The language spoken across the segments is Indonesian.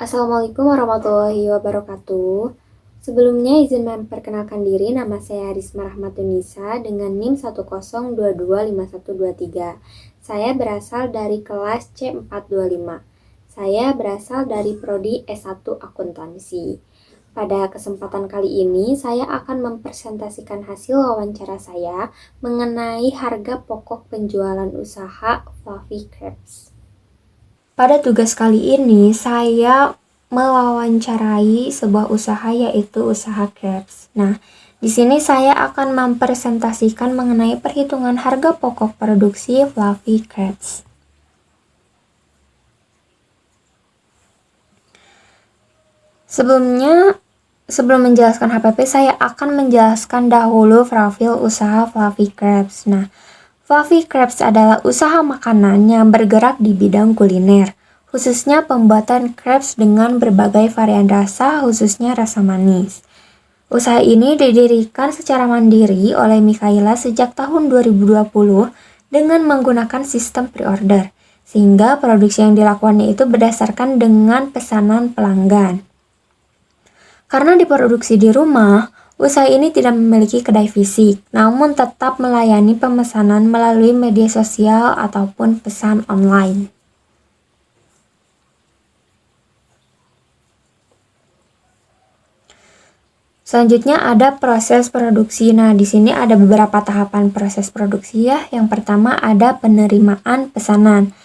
Assalamualaikum warahmatullahi wabarakatuh. Sebelumnya izin memperkenalkan diri, nama saya Risma Rahmatunisa dengan NIM 102251123. Saya berasal dari kelas C425. Saya berasal dari prodi S1 Akuntansi. Pada kesempatan kali ini, saya akan mempresentasikan hasil wawancara saya mengenai harga pokok penjualan usaha Fluffy Crepes. Pada tugas kali ini, saya mewawancarai sebuah usaha yaitu usaha crepes. Nah, di sini saya akan mempresentasikan mengenai perhitungan harga pokok produksi Fluffy Crepes. Sebelum menjelaskan HPP, saya akan menjelaskan dahulu profil usaha Fluffy Crepes. Nah, Fluffy Crepes adalah usaha makanan yang bergerak di bidang kuliner, khususnya pembuatan crepes dengan berbagai varian rasa, khususnya rasa manis. Usaha ini didirikan secara mandiri oleh Mikaela sejak tahun 2020 dengan menggunakan sistem pre-order, sehingga produksi yang dilakukannya itu berdasarkan dengan pesanan pelanggan. Karena diproduksi di rumah, usaha ini tidak memiliki kedai fisik, namun tetap melayani pemesanan melalui media sosial ataupun pesan online. Selanjutnya ada proses produksi. Nah, di sini ada beberapa tahapan proses produksi ya. Yang pertama ada penerimaan pesanan.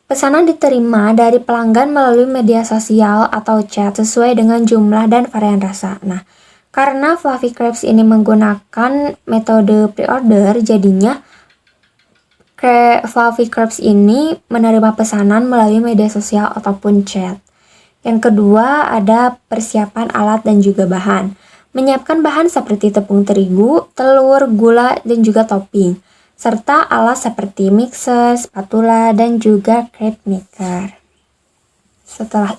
Pesanan diterima dari pelanggan melalui media sosial atau chat sesuai dengan jumlah dan varian rasa. Nah, karena Fluffy Crepes ini menggunakan metode pre-order, jadinya Fluffy Crepes ini menerima pesanan melalui media sosial ataupun chat. Yang kedua ada persiapan alat dan juga bahan. Menyiapkan bahan seperti tepung terigu, telur, gula, dan juga topping. Serta alat seperti mixer, spatula, dan juga crepe maker. Setelah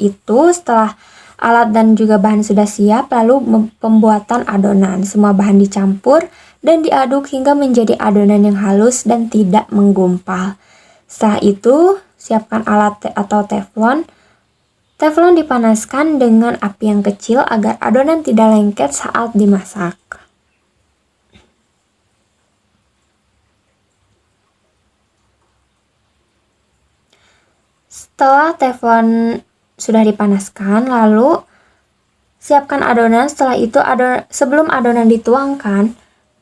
alat dan juga bahan sudah siap, lalu pembuatan adonan. Semua bahan dicampur dan diaduk hingga menjadi adonan yang halus dan tidak menggumpal. Setelah itu, siapkan alat atau teflon. Teflon dipanaskan dengan api yang kecil agar adonan tidak lengket saat dimasak. Setelah teflon sudah dipanaskan, lalu siapkan adonan. Setelah itu, sebelum adonan dituangkan,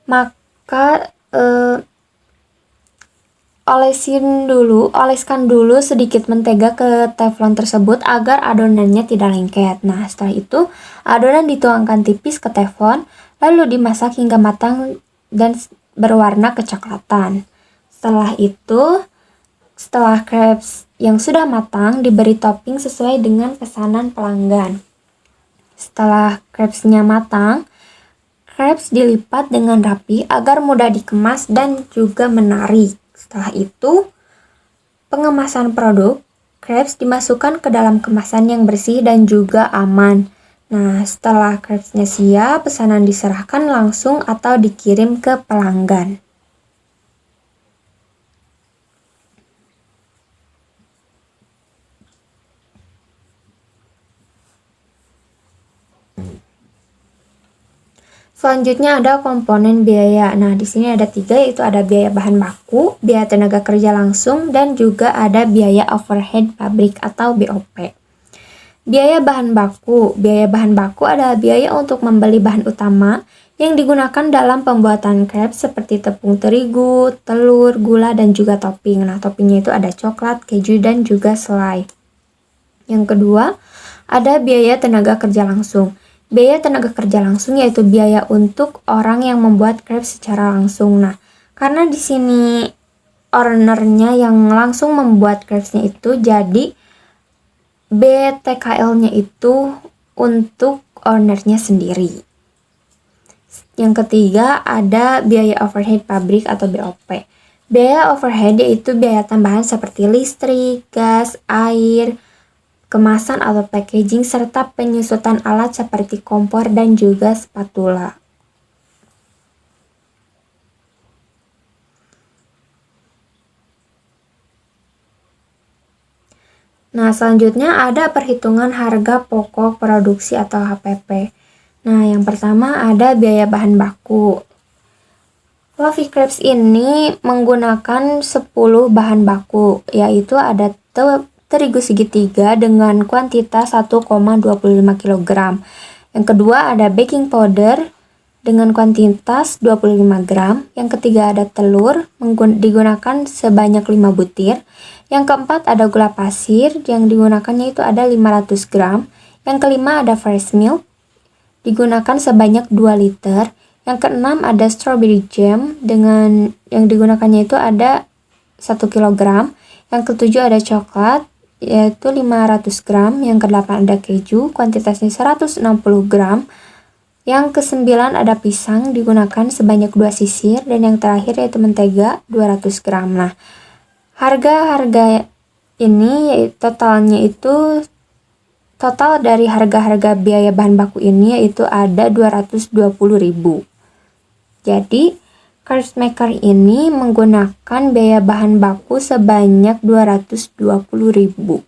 maka oleskan dulu sedikit mentega ke teflon tersebut agar adonannya tidak lengket. Nah, setelah itu adonan dituangkan tipis ke teflon, lalu dimasak hingga matang dan berwarna kecoklatan. Setelah crepes yang sudah matang diberi topping sesuai dengan pesanan pelanggan. Setelah crepesnya matang, crepes dilipat dengan rapi agar mudah dikemas dan juga menarik. Setelah itu, pengemasan produk, crepes dimasukkan ke dalam kemasan yang bersih dan juga aman. Nah, setelah crepesnya siap, pesanan diserahkan langsung atau dikirim ke pelanggan. Selanjutnya ada komponen biaya. Nah, di sini ada 3, yaitu ada biaya bahan baku, biaya tenaga kerja langsung, dan juga ada biaya overhead pabrik atau BOP. Biaya bahan baku adalah biaya untuk membeli bahan utama yang digunakan dalam pembuatan crepes seperti tepung terigu, telur, gula, dan juga topping. Nah, toppingnya itu ada coklat, keju, dan juga selai. Yang kedua, ada biaya tenaga kerja langsung. Biaya tenaga kerja langsung yaitu biaya untuk orang yang membuat crepes secara langsung. Nah, karena di sini ownernya yang langsung membuat crepesnya itu, jadi BTKL-nya itu untuk ownernya sendiri. Yang ketiga ada biaya overhead pabrik atau BOP. Biaya overhead yaitu biaya tambahan seperti listrik, gas, air, kemasan atau packaging, serta penyusutan alat seperti kompor dan juga spatula. Nah, selanjutnya ada perhitungan harga pokok produksi atau HPP. Nah, yang pertama ada biaya bahan baku. Fluffy Crepes ini menggunakan 10 bahan baku, yaitu ada terigu segitiga dengan kuantitas 1,25 kg. Yang kedua ada baking powder dengan kuantitas 25 gram. Yang ketiga ada telur digunakan sebanyak 5 butir. Yang keempat ada gula pasir yang digunakannya itu ada 500 gram. Yang kelima ada fresh milk digunakan sebanyak 2 liter. Yang keenam ada strawberry jam dengan yang digunakannya itu ada 1 kg. Yang ketujuh ada coklat yaitu 500 gram. Yang kedelapan ada keju kuantitasnya 160 gram. Yang kesembilan ada pisang digunakan sebanyak 2 sisir. Dan yang terakhir yaitu mentega 200 gram. Nah, harga-harga ini total dari harga-harga biaya bahan baku ini yaitu ada 220.000. Jadi, Crepes Maker ini menggunakan biaya bahan baku sebanyak 220.000.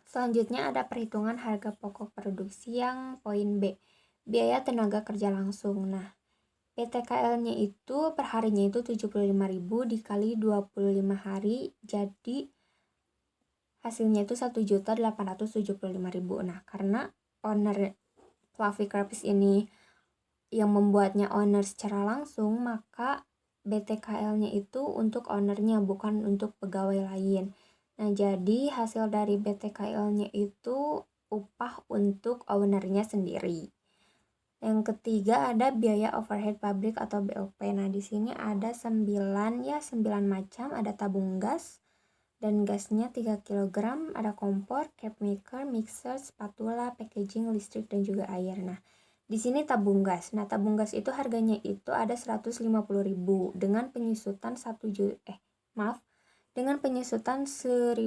Selanjutnya ada perhitungan harga pokok produksi yang poin B, biaya tenaga kerja langsung. Nah, PTKL-nya itu perharinya itu 75.000 dikali 25 hari, jadi hasilnya itu 1.875.000. Nah, karena owner Fluffy Crepes ini yang membuatnya owner secara langsung, maka BTKL-nya itu untuk ownernya, bukan untuk pegawai lain. Nah, jadi hasil dari BTKL-nya itu upah untuk ownernya sendiri. Yang ketiga ada biaya overhead pabrik atau BOP. Nah, di sini ada 9 macam, ada tabung gas dan gasnya 3 kg, ada kompor, cape maker, mixer, spatula, packaging, listrik dan juga air. Nah, di sini tabung gas. Nah, tabung gas itu harganya itu ada 150.000 dengan penyusutan dengan penyusutan 1.500.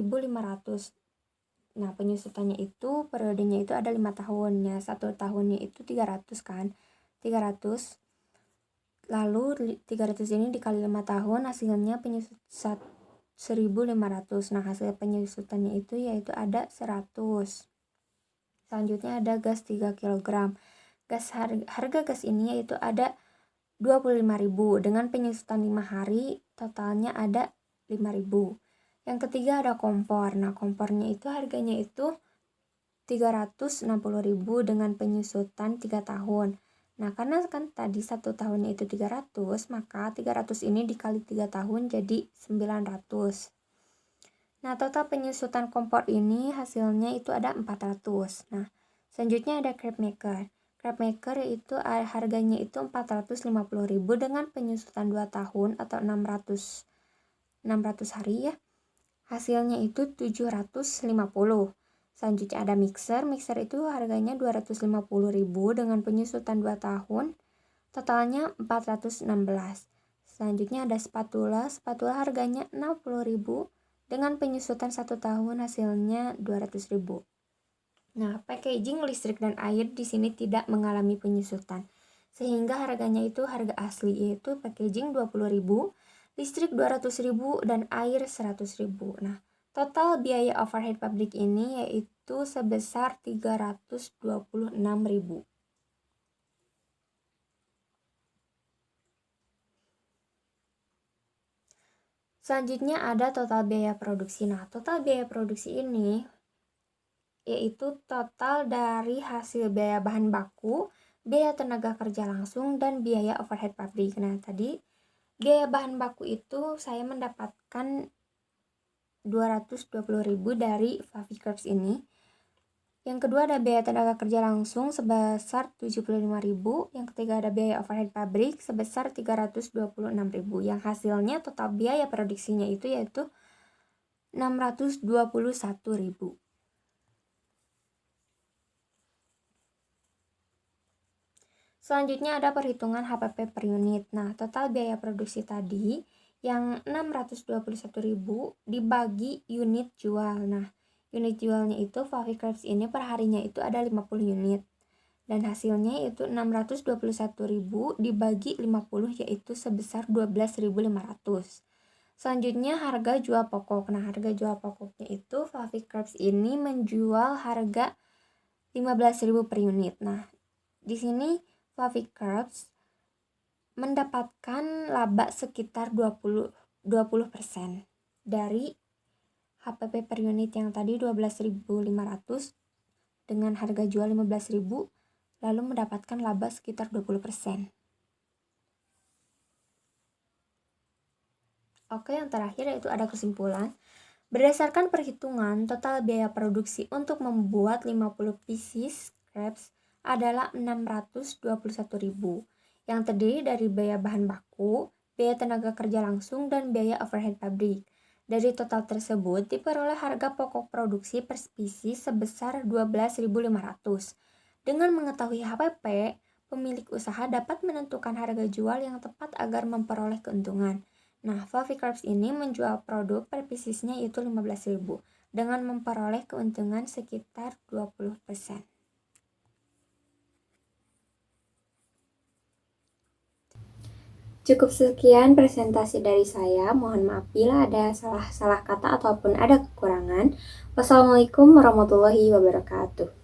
Nah, penyusutannya itu periodenya itu ada 5 tahunnya. 1 tahunnya itu 300 kan. 300. Lalu 300 ini dikali 5 tahun hasilnya penyusutan 1.500. Nah, hasil penyusutannya itu yaitu ada 100. Selanjutnya ada gas 3 kg. Harga gas ini yaitu ada 25.000 dengan penyusutan 5 hari, totalnya ada 5.000. Yang ketiga ada kompor. Nah, kompornya itu harganya itu 360.000 dengan penyusutan 3 tahun. Nah, karena kan tadi 1 tahunnya itu 300, maka 300 ini dikali 3 tahun jadi 900. Nah, total penyusutan kompor ini hasilnya itu ada 400. Nah, selanjutnya ada crepe maker. Crepe maker itu harganya itu 450.000 dengan penyusutan 2 tahun atau 600 hari ya. Hasilnya itu 750. Selanjutnya ada mixer. Mixer itu harganya 250.000 dengan penyusutan 2 tahun. Totalnya 416. Selanjutnya ada spatula. Spatula harganya 60.000 dengan penyusutan 1 tahun, hasilnya 200.000. Nah, packaging, listrik dan air di sini tidak mengalami penyusutan. Sehingga harganya itu harga asli yaitu packaging 20.000, listrik 200.000 dan air 100.000. Nah, total biaya overhead pabrik ini yaitu sebesar 326.000. Selanjutnya ada total biaya produksi. Nah, total biaya produksi ini yaitu total dari hasil biaya bahan baku, biaya tenaga kerja langsung, dan biaya overhead pabrik. Nah, tadi biaya bahan baku itu saya mendapatkan 220.000 dari Fluffy Crepes ini. Yang kedua ada biaya tenaga kerja langsung sebesar 75.000. Yang ketiga ada biaya overhead pabrik sebesar 326.000. Yang hasilnya total biaya produksinya itu yaitu 621.000. Selanjutnya ada perhitungan HPP per unit. Nah, total biaya produksi tadi yang 621.000 dibagi unit jual. Nah, unit jualnya itu Fluffy Crepes ini per harinya itu ada 50 unit. dan hasilnya yaitu 621.000 dibagi 50 yaitu sebesar 12.500. Selanjutnya harga jual pokok. Nah, harga jual pokoknya itu Fluffy Crepes ini menjual harga 15.000 per unit. Nah, di sini Fluffy Crepes mendapatkan laba sekitar 20% dari HPP per unit yang tadi 12.500 dengan harga jual 15.000 lalu mendapatkan laba sekitar 20%. Oke, yang terakhir yaitu ada kesimpulan. Berdasarkan perhitungan, total biaya produksi untuk membuat 50 pieces crepes adalah 621.000 yang terdiri dari biaya bahan baku, biaya tenaga kerja langsung, dan biaya overhead pabrik. Dari total tersebut, diperoleh harga pokok produksi per spesies sebesar 12.500. Dengan mengetahui HPP, pemilik usaha dapat menentukan harga jual yang tepat agar memperoleh keuntungan. Nah, Fluffy Crepes ini menjual produk per piecesnya yaitu 15.000 dengan memperoleh keuntungan sekitar 20%. Cukup sekian presentasi dari saya. Mohon maaf bila ada salah kata ataupun ada kekurangan. Wassalamualaikum warahmatullahi wabarakatuh.